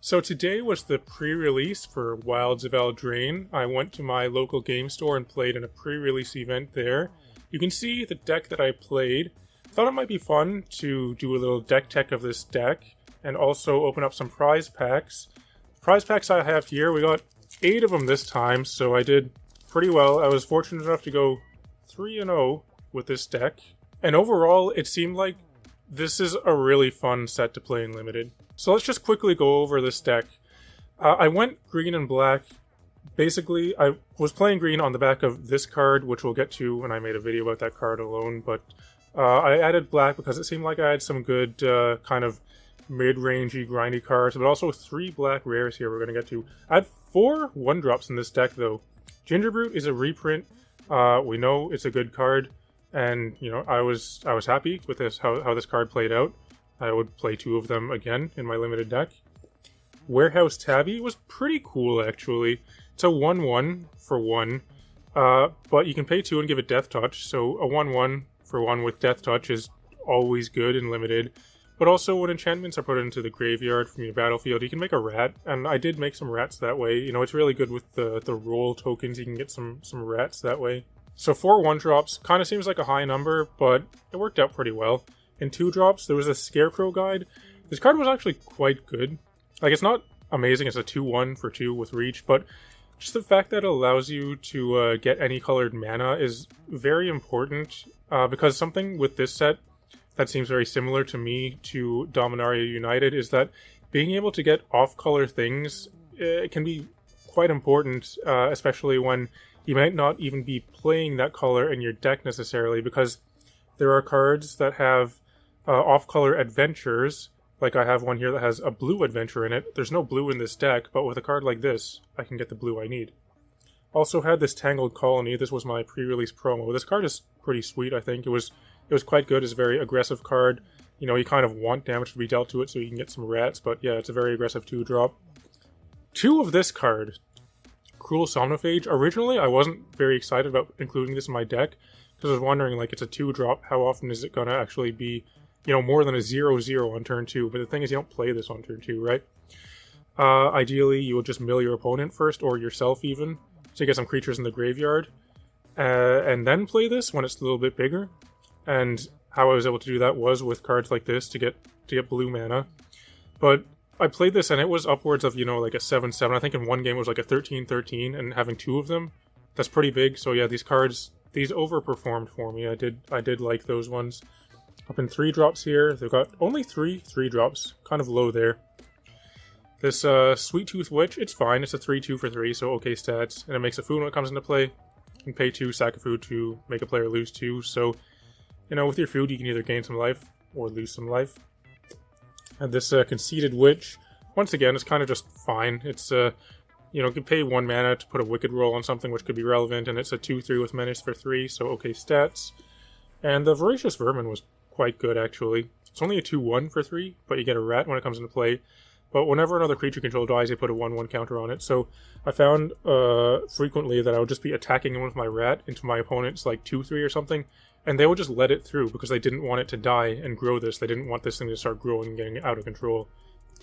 So today was the pre-release for Wilds of Eldraine. I went to my local game store and played in a pre-release event there. You can see the deck that I played. Thought it might be fun to do a little deck tech of this deck and also open up some prize packs. Prize packs I have here, we got 8 of them this time, so I did pretty well. I was fortunate enough to go 3-0 with this deck. And overall, it seemed like this is a really fun set to play in Limited. So let's just quickly go over this deck. I went green and black. Basically, I was playing green on the back of this card, which we'll get to when I made a video about that card alone, but I added black because it seemed like I had some good kind of mid-rangey, grindy cards, but also 3 black rares here we're going to get to. I had 4 1-drops in this deck, though. Gingerbrute is a reprint. We know it's a good card, and you know I was happy with this how this card played out. I would play 2 of them again in my limited deck. Warehouse Tabby was pretty cool, actually. It's a 1/1 for 1, but you can pay 2 and give it Death Touch, so a 1/1 for 1 with Death Touch is always good in limited. But also when enchantments are put into the graveyard from your battlefield, you can make a rat, and I did make some rats that way. You know, it's really good with the roll tokens, you can get some rats that way. So 4 1-drops, kind of seems like a high number, but it worked out pretty well. In 2-drops, there was a Scarecrow Guide. This card was actually quite good. Like, it's not amazing, it's a 2/1 for 2 with reach, but just the fact that it allows you to get any colored mana is very important, because something with this set that seems very similar to me to Dominaria United is that being able to get off-color things can be quite important, especially when you might not even be playing that color in your deck necessarily, because there are cards that have off-color adventures. Like I have one here that has a blue adventure in it. There's no blue in this deck, but with a card like this, I can get the blue I need. Also had this Tangled Colony. This was my pre-release promo. This card is pretty sweet, I think. It was quite good. It's a very aggressive card. You know, you kind of want damage to be dealt to it so you can get some rats, but yeah, it's a very aggressive 2-drop. 2 of this card, Cruel Somnophage. Originally, I wasn't very excited about including this in my deck, because I was wondering, like, it's a 2-drop, how often is it going to actually be, you know, more than a 0/0 on turn 2, but the thing is you don't play this on turn 2, right? Ideally, you will just mill your opponent first, or yourself even, so you get some creatures in the graveyard, and then play this when it's a little bit bigger. And how I was able to do that was with cards like this to get blue mana. But I played this and it was upwards of, you know, like a 7/7. I think in one game it was like a 13/13, and having 2 of them, that's pretty big. So yeah, these cards, these overperformed for me. I did like those ones. Up in 3-drops here, they've got only 3 3-drops, kind of low there. This Sweet Tooth Witch, it's fine. It's a 3/2 for 3, so okay stats, and it makes a food when it comes into play. You can pay 2, sack a food to make a player lose 2. So, you know, with your food, you can either gain some life or lose some life. And this Conceited Witch, once again, is kind of just fine. It's you know, you can pay 1 mana to put a Wicked roll on something which could be relevant, and it's a 2/3 with Menace for 3, so okay stats. And the Voracious Vermin was quite good, actually. It's only a 2/1 for 3, but you get a rat when it comes into play. But whenever another creature control dies, you put a 1/1 counter on it. So I found frequently that I would just be attacking with my rat into my opponent's like 2/3 or something, and they would just let it through because they didn't want it to die and grow this. They didn't want this thing to start growing and getting out of control.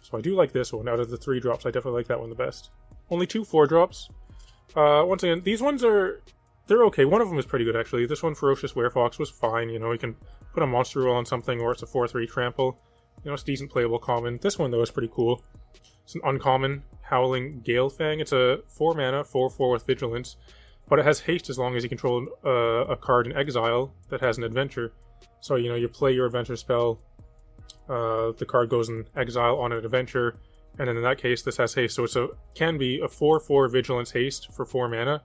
So I do like this one. Out of the 3-drops, I definitely like that one the best. Only 2 4-drops. Once again, these ones they're okay. One of them is pretty good, actually. This one, Ferocious Werefox, was fine. You know, you can put a monster roll on something, or it's a 4/3 trample. You know, it's decent playable common. This one, though, is pretty cool. It's an uncommon Howling Galefang. It's a 4 mana, 4/4 with Vigilance, but it has haste as long as you control a card in exile that has an adventure. So, you know, you play your adventure spell, the card goes in exile on an adventure, and then in that case, this has haste. So it's can be a 4/4 Vigilance haste for 4 mana,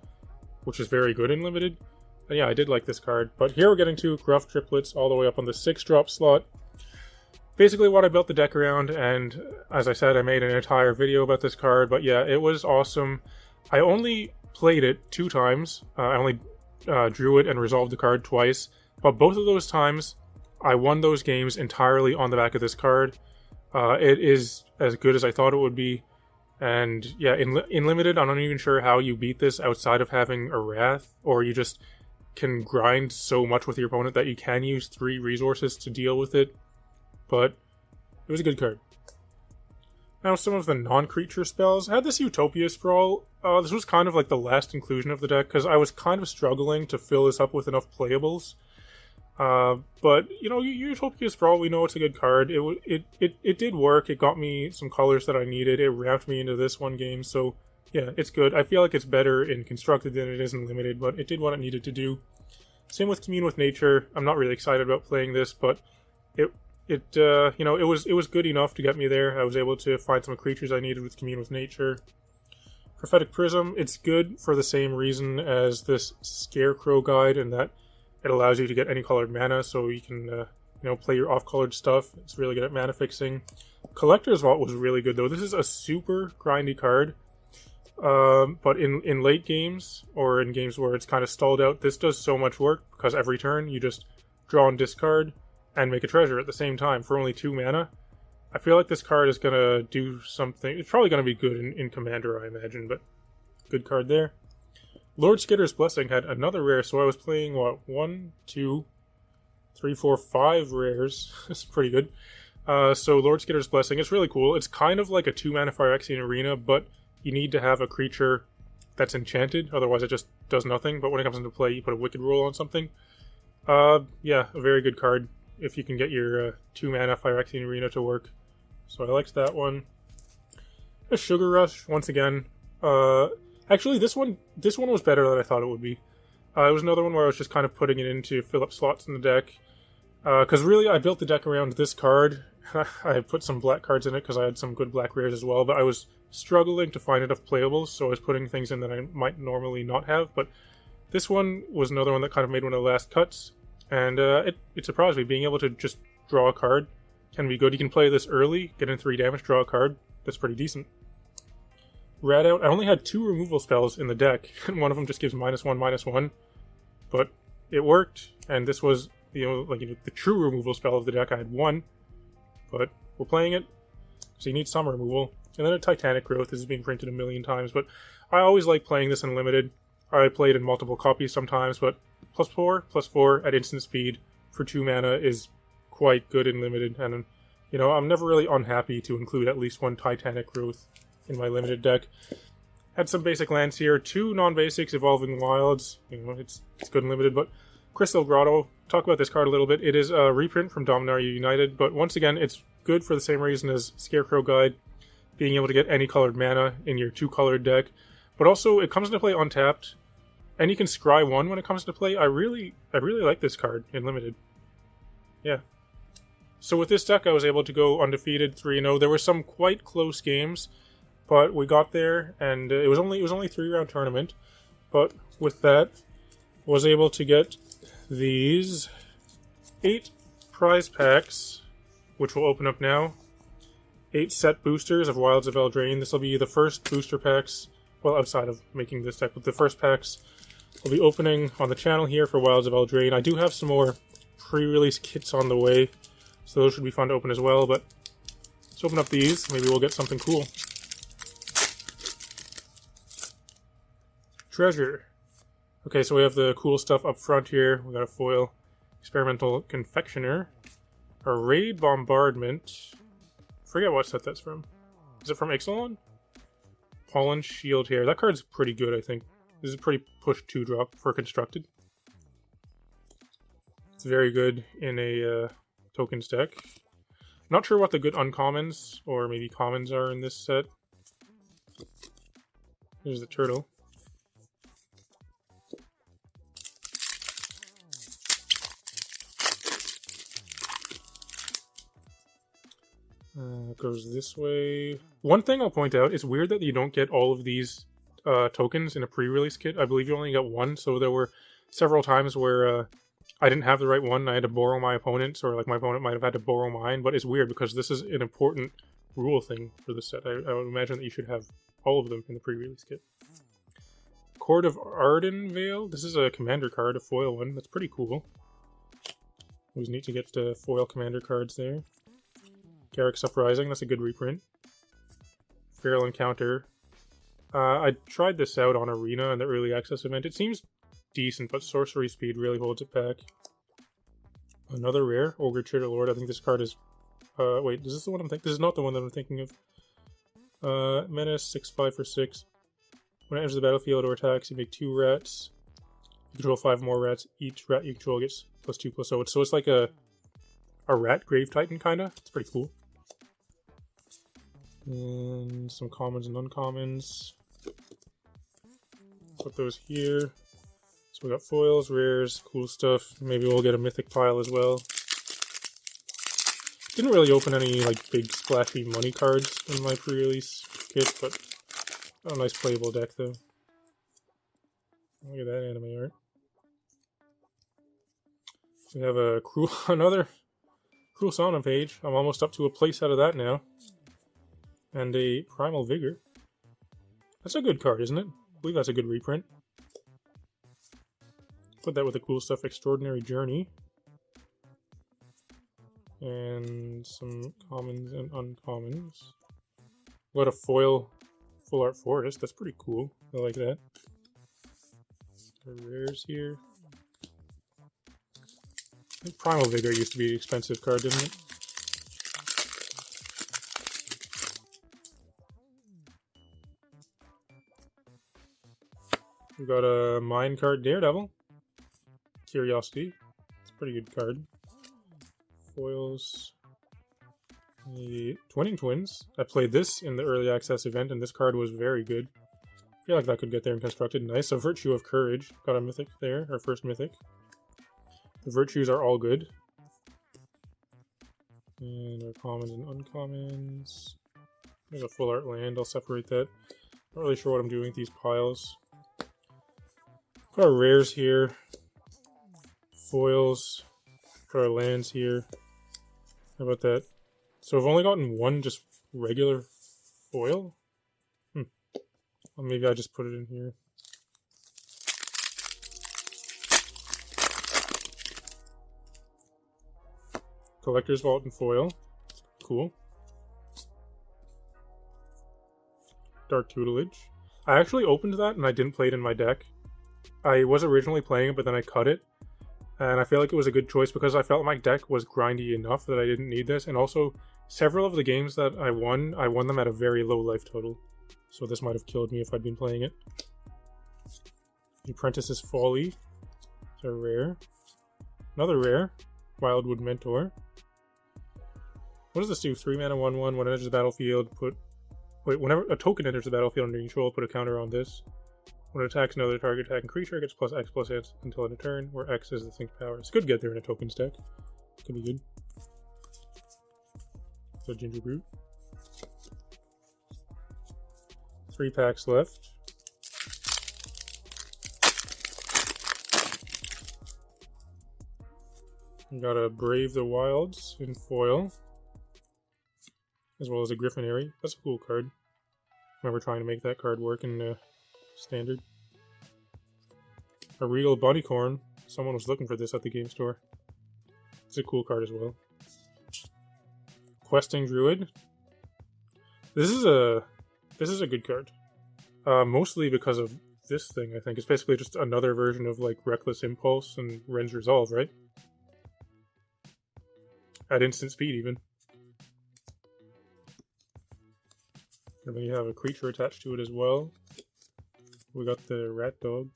which is very good in limited. And yeah, I did like this card. But here we're getting to Gruff Triplets all the way up on the 6-drop slot. Basically what I built the deck around, and as I said, I made an entire video about this card, but yeah, it was awesome. I only played it 2 times. I only drew it and resolved the card twice, but both of those times, I won those games entirely on the back of this card. It is as good as I thought it would be, and yeah, in Limited, I'm not even sure how you beat this outside of having a Wrath, or you just can grind so much with your opponent that you can use 3 resources to deal with it. But it was a good card. Now, some of the non-creature spells. I had this Utopia Sprawl. This was kind of like the last inclusion of the deck, because I was kind of struggling to fill this up with enough playables. But, you know, Utopia Sprawl, we know it's a good card. It did work. It got me some colors that I needed. It ramped me into this one game, so yeah, it's good. I feel like it's better in Constructed than it is in Limited, but it did what it needed to do. Same with Commune with Nature. I'm not really excited about playing this, but you know, it was good enough to get me there. I was able to find some creatures I needed with Commune with Nature. Prophetic Prism, it's good for the same reason as this Scarecrow guide, in that it allows you to get any colored mana, so you can you know, play your off-colored stuff. It's really good at mana fixing. Collector's Vault was really good though. This is a super grindy card. But in late games, or in games where it's kind of stalled out, this does so much work, because every turn you just draw and discard and make a treasure at the same time for only 2 mana. I feel like this card is going to do something. It's probably going to be good in Commander, I imagine, but good card there. Lord Skitter's Blessing had another rare, so I was playing, what, 1, 2, 3, 4, 5 rares. That's pretty good. So Lord Skitter's Blessing, it's really cool. It's kind of like a 2-mana Phyrexian Arena, but you need to have a creature that's enchanted, otherwise it just does nothing. But when it comes into play, you put a Wicked Roll on something. Yeah, a very good card if you can get your 2-mana Phyrexian Arena to work. So I liked that one. A Sugar Rush, once again. Actually, this one was better than I thought it would be. It was another one where I was just kind of putting it in to fill up slots in the deck. Because really, I built the deck around this card. I put some black cards in it because I had some good black rares as well, but I was struggling to find enough playables, so I was putting things in that I might normally not have. But this one was another one that kind of made one of the last cuts, and it surprised me. Being able to just draw a card can be good. You can play this early, get in 3 damage, draw a card. That's pretty decent. Rat Out. I only had 2 removal spells in the deck, and one of them just gives -1/-1, but it worked, and this was the true removal spell of the deck. I had 1, but we're playing it, so you need some removal. And then a Titanic Growth. This is being printed a million times, but I always like playing this in Limited. I played in multiple copies sometimes, but +4 at instant speed for 2 mana is quite good in Limited, and you know, I'm never really unhappy to include at least 1 Titanic Growth in my Limited deck. Had some basic lands here, 2 non-basics, Evolving Wilds. You know, it's good in Limited, but Crystal Grotto, talk about this card a little bit. It is a reprint from Dominaria United, but once again, it's good for the same reason as Scarecrow Guide, being able to get any colored mana in your 2-colored deck. But also, it comes into play untapped, and you can scry 1 when it comes into play. I really like this card in Limited. Yeah. So with this deck, I was able to go undefeated 3-0. There were some quite close games, but we got there, and it was only a 3-round tournament. But with that, was able to get these 8 prize packs, which will open up now. 8 set boosters of Wilds of Eldraine. This will be the first booster packs, well, outside of making this deck, but the first packs will be opening on the channel here for Wilds of Eldraine. I do have some more pre-release kits on the way, so those should be fun to open as well, but let's open up these. Maybe we'll get something cool. Treasure. Okay, so we have the cool stuff up front here. We got a foil Experimental Confectioner, a Raid Bombardment. Forget what set that's from. Is it from Ixalan? Pollen Shield here. That card's pretty good, I think. This is a pretty push 2-drop for Constructed. It's very good in a tokens deck. Not sure what the good uncommons, or maybe commons, are in this set. Here's the turtle. It goes this way. One thing I'll point out, it's weird that you don't get all of these tokens in a pre-release kit. I believe you only got 1, so there were several times where I didn't have the right one. I had to borrow my opponent's, or like my opponent might have had to borrow mine, but it's weird because this is an important rule thing for the set. I would imagine that you should have all of them in the pre-release kit. Court of Ardenvale. This is a commander card, a foil one. That's pretty cool. It was neat to get foil commander cards there. Garrick's Uprising, that's a good reprint. Feral Encounter. I tried this out on Arena in the early access event. It seems decent, but sorcery speed really holds it back. Another rare, Ogre Chitterlord. I think this card is... wait, is this the one I'm thinking? This is not the one that I'm thinking of. Menace, 6/5 for 6. When it enters the battlefield or attacks, you make 2 rats. You control 5 more rats. Each rat you control gets +2/+0. So it's like a rat grave titan, kinda. It's pretty cool. And some commons and uncommons. Put those here. So we got foils, rares, cool stuff. Maybe we'll get a mythic pile as well. Didn't really open any like big splashy money cards in my pre-release kit, but a nice playable deck though. Look at that anime art. We have a another Cruel Sauna page. I'm almost up to a place out of that now. And a Primal Vigor. That's a good card, isn't it? I believe that's a good reprint. Put that with the cool stuff, Extraordinary Journey. And some commons and uncommons. What a foil full art forest. That's pretty cool. I like that. The rares here. I think Primal Vigor used to be an expensive card, didn't it? We got a Minecart Daredevil. Curiosity. It's a pretty good card. Foils. The Twinning Twins. I played this in the early access event, and this card was very good. I feel like that could get there and constructed. Nice. A Virtue of Courage. Got a mythic there, our first mythic. The virtues are all good. And our commons and uncommons. There's a full art land. I'll separate that. Not really sure what I'm doing with these piles. Put our rares here. Foils. Put our lands here. How about that? So I've only gotten one just regular foil? Well, maybe I just put it in here. Collector's Vault and foil. Cool. Dark Tutelage. I actually opened that and I didn't play it in my deck. I was originally playing it, but then I cut it. And I feel like it was a good choice because I felt my deck was grindy enough that I didn't need this. And also, several of the games that I won them at a very low life total. So this might have killed me if I'd been playing it. The Apprentice's Folly. It's a rare. Another rare. Wildwood Mentor. What does this do? 3 mana, 1/1. When it enters the battlefield, whenever a token enters the battlefield under control, put a counter on this. When it attacks another target attacking creature, it gets +X/+X until end of turn, where X is the think power. It's good to get there in a token stack. Could be good. So Ginger Brute. 3 packs left. We got a Brave the Wilds in foil. As well as a Griffinary. That's a cool card. I remember trying to make that card work in Standard. A Regal Bodycorn. Someone was looking for this at the game store. It's a cool card as well. Questing Druid. This is a good card. Mostly because of this thing, I think. It's basically just another version of like Reckless Impulse and Ren's Resolve, right? At instant speed, even. And then you have a creature attached to it as well. We got the Rat Dog.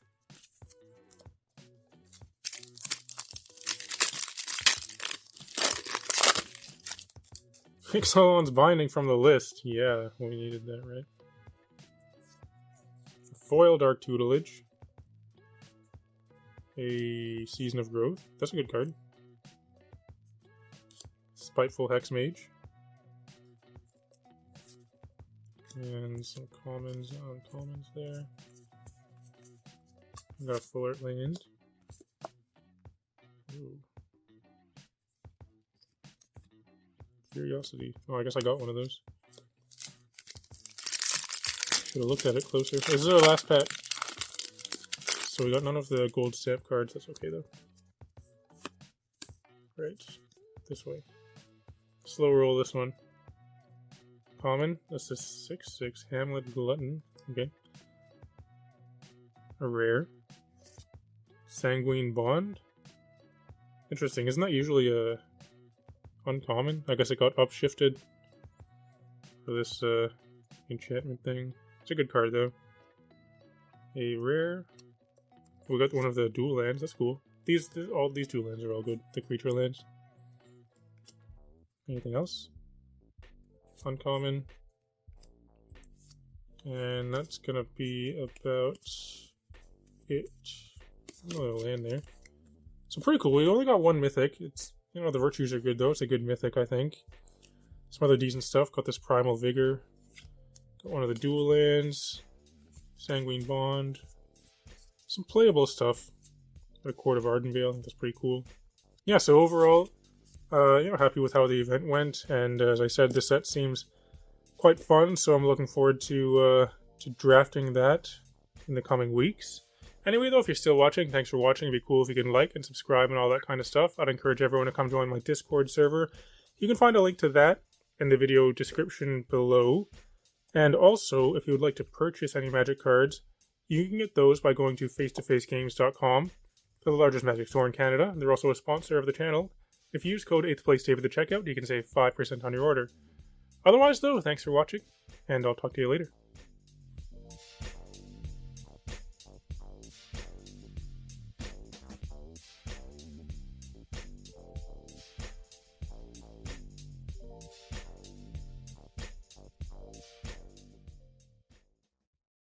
Ixalan's Binding from the list. Yeah, we needed that, right? Foil Dark Tutelage. A Season of Growth. That's a good card. Spiteful Hexmage. And some commons and uncommons there. We got a full art land. Ooh. Curiosity. Oh, I guess I got one of those. Should have looked at it closer. This is our last pack. So we got none of the gold stamp cards. That's okay though. Right. This way. Slow roll this one. Common. That's a 6/6 Hamlet Glutton. Okay. A rare. Sanguine Bond. Interesting. Isn't that usually a uncommon? I guess it got upshifted for this enchantment thing. It's a good card though. A rare. We got one of the dual lands. That's cool. All these dual lands are all good. The creature lands. Anything else? Uncommon. And that's gonna be about it. Another land there. So pretty cool. We only got one mythic. It's, you know, the virtues are good though. It's a good mythic, I think. Some other decent stuff. Got this Primal Vigor. Got one of the dual lands. Sanguine Bond. Some playable stuff. Got a Court of Ardenvale. I think that's pretty cool. Yeah, so overall, you know, happy with how the event went. And as I said, this set seems quite fun. So I'm looking forward to drafting that in the coming weeks. Anyway, though, if you're still watching, thanks for watching. It'd be cool if you can like and subscribe and all that kind of stuff. I'd encourage everyone to come join my Discord server. You can find a link to that in the video description below. And also, if you would like to purchase any Magic cards, you can get those by going to face2facegames.com, the largest Magic store in Canada. They're also a sponsor of the channel. If you use code 8thPlaceDave at the checkout, you can save 5% on your order. Otherwise, though, thanks for watching, and I'll talk to you later.